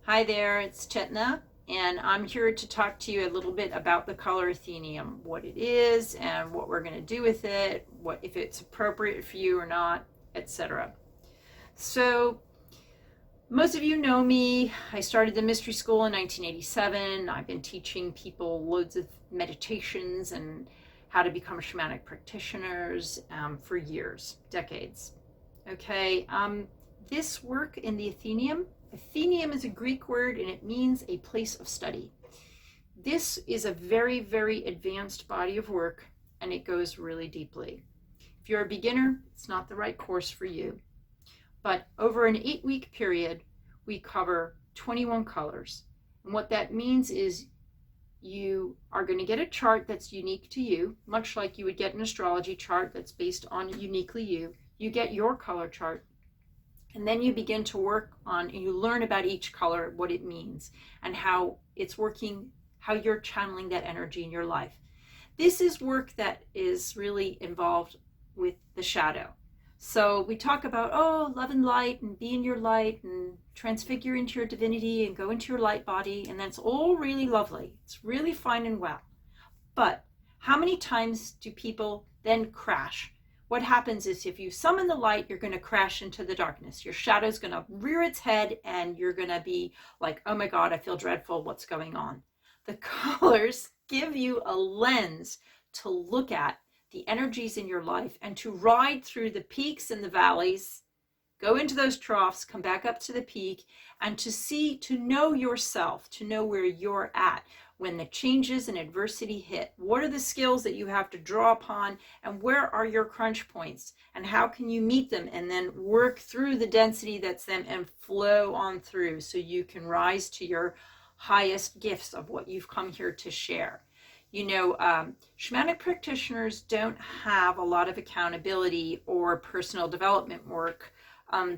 Hi there, it's Chetna, and I'm here to talk to you a little bit about the color Athenium, what it is and what we're going to do with it, what if it's appropriate for you or not, etc. So, most of you know me. I started the mystery school in 1987. I've been teaching people loads of meditations and how to become shamanic practitioners for years, decades. Okay, this work in the Athenaeum is a Greek word and it means a place of study. This is a very, very advanced body of work and it goes really deeply. If you're a beginner, it's not the right course for you. But over an 8-week period, we cover 21 colors. And what that means is you are going to get a chart that's unique to you, much like you would get an astrology chart that's based on uniquely you. You get your color chart, and then you begin to work on and you learn about each color, what it means, and how it's working, how you're channeling that energy in your life. This is work that is really involved with the shadow. So we talk about, oh, love and light and be in your light and transfigure into your divinity and go into your light body. And that's all really lovely. It's really fine and well. But how many times do people then crash? What happens is if you summon the light, you're going to crash into the darkness. Your shadow's going to rear its head and you're going to be like, oh my God, I feel dreadful. What's going on? The colors give you a lens to look at the energies in your life and to ride through the peaks and the valleys, go into those troughs, come back up to the peak, and to know yourself, to know where you're at when the changes and adversity hit. What are the skills that you have to draw upon, and where are your crunch points, and how can you meet them and then work through the density that's them and flow on through so you can rise to your highest gifts of what you've come here to share. Shamanic practitioners don't have a lot of accountability or personal development work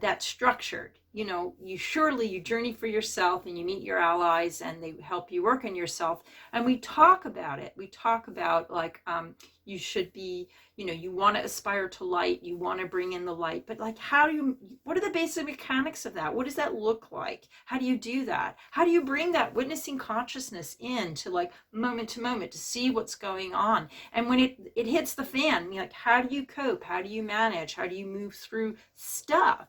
that's structured. You journey for yourself and you meet your allies and they help you work on yourself. And we talk about it. We talk about you should be, you want to aspire to light, you want to bring in the light, but what are the basic mechanics of that? What does that look like? How do you do that? How do you bring that witnessing consciousness in to moment to moment to see what's going on? And when it hits the fan, how do you cope? How do you manage? How do you move through stuff?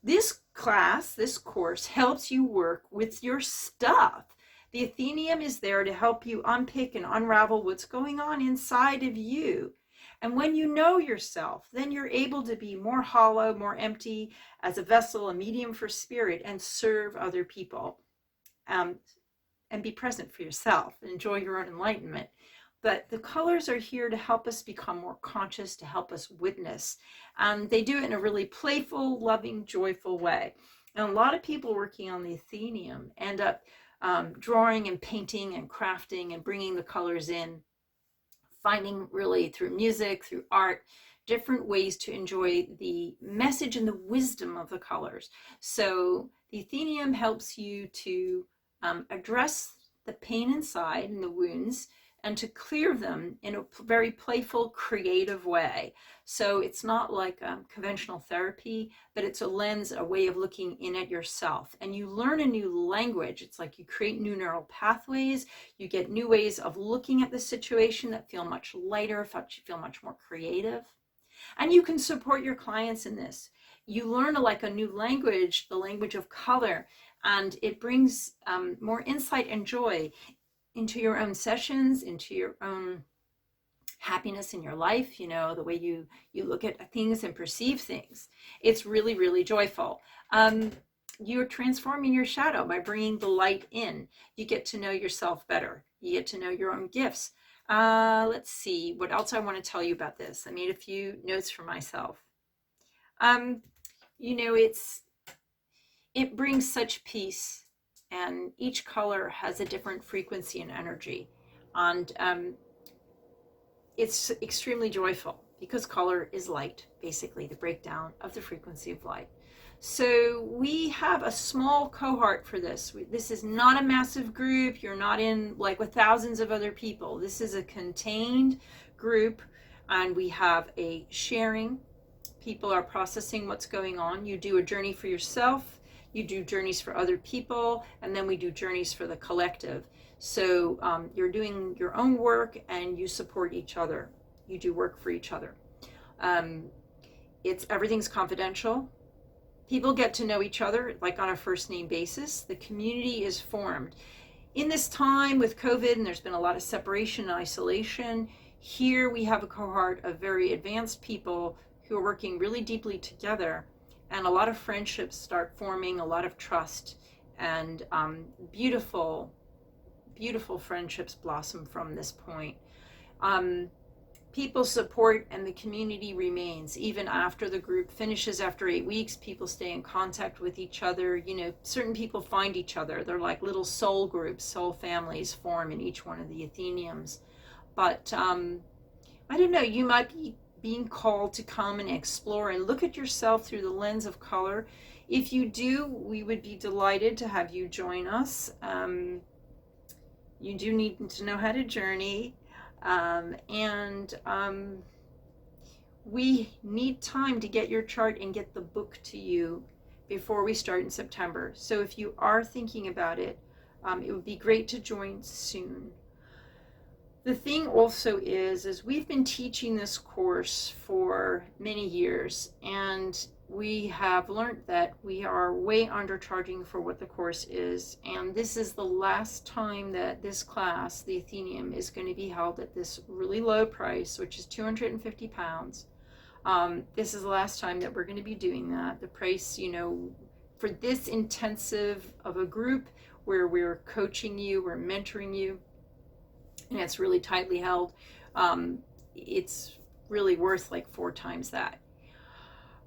This course helps you work with your stuff. The Athenaeum is there to help you unpick and unravel what's going on inside of you. And when you know yourself, then you're able to be more hollow, more empty as a vessel, a medium for spirit, and serve other people. And be present for yourself. Enjoy your own enlightenment. But the colors are here to help us become more conscious, to help us witness. They do it in a really playful, loving, joyful way. And a lot of people working on the Athenaeum end up drawing and painting and crafting and bringing the colors in, finding really through music, through art, different ways to enjoy the message and the wisdom of the colors. So the Athenaeum helps you to address the pain inside and the wounds and to clear them in a very playful, creative way. So it's not like conventional therapy, but it's a lens, a way of looking in at yourself. And you learn a new language. It's like you create new neural pathways. You get new ways of looking at the situation that feel much lighter, feel much more creative. And you can support your clients in this. You learn a new language, the language of color, and it brings more insight and joy into your own sessions, into your own happiness in your life, the way you look at things and perceive things. It's really, really joyful. You're transforming your shadow by bringing the light in. You get to know yourself better. You get to know your own gifts. Let's see what else I want to tell you about this. I made a few notes for myself. It brings such peace, and each color has a different frequency and energy, and it's extremely joyful because color is light, basically the breakdown of the frequency of light. So we have a small cohort for this. This is not a massive group. You're not in with thousands of other people. This is a contained group, and we have a sharing. People are processing what's going on. You do a journey for yourself. you do journeys for other people, and then we do journeys for the collective. So you're doing your own work and you support each other. You do work for each other. Everything's confidential. People get to know each other like on a first name basis. The community is formed. In this time with COVID, and there's been a lot of separation and isolation, here we have a cohort of very advanced people who are working really deeply together, and a lot of friendships start forming, a lot of trust, and beautiful, beautiful friendships blossom from this point. People support and the community remains. Even after the group finishes after 8 weeks, people stay in contact with each other. You know, certain people find each other. They're like little soul groups, soul families form in each one of the Athenaeums. But I don't know, you might be being called to come and explore and look at yourself through the lens of color. If you do, we would be delighted to have you join us. You do need to know how to journey. We need time to get your chart and get the book to you before we start in September. So if you are thinking about it, it would be great to join soon. The thing also is we've been teaching this course for many years, and we have learned that we are way undercharging for what the course is, and this is the last time that this class, the Athenaeum, is going to be held at this really low price, which is £250. This is the last time that we're going to be doing that. The price, you know, for this intensive of a group where we're coaching you, we're mentoring you, and it's really tightly held, it's really worth like 4 times that.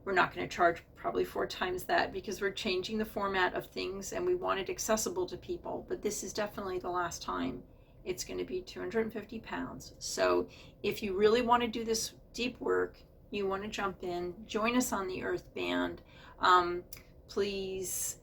We're not going to charge probably 4 times that because we're changing the format of things and we want it accessible to people. But this is definitely the last time. It's going to be £250. So if you really want to do this deep work, you want to jump in, join us on the Earth Band. Please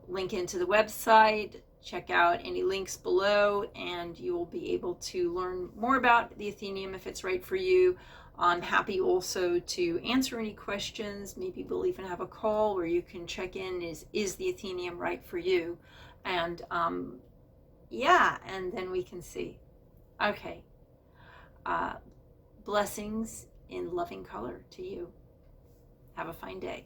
link into the website, check out any links below, and you will be able to learn more about the Athenaeum if it's right for you. I'm happy also to answer any questions. Maybe we'll even have a call where you can check in, is the Athenaeum right for you? And yeah, and then we can see. Okay. Blessings in loving color to you. Have a fine day.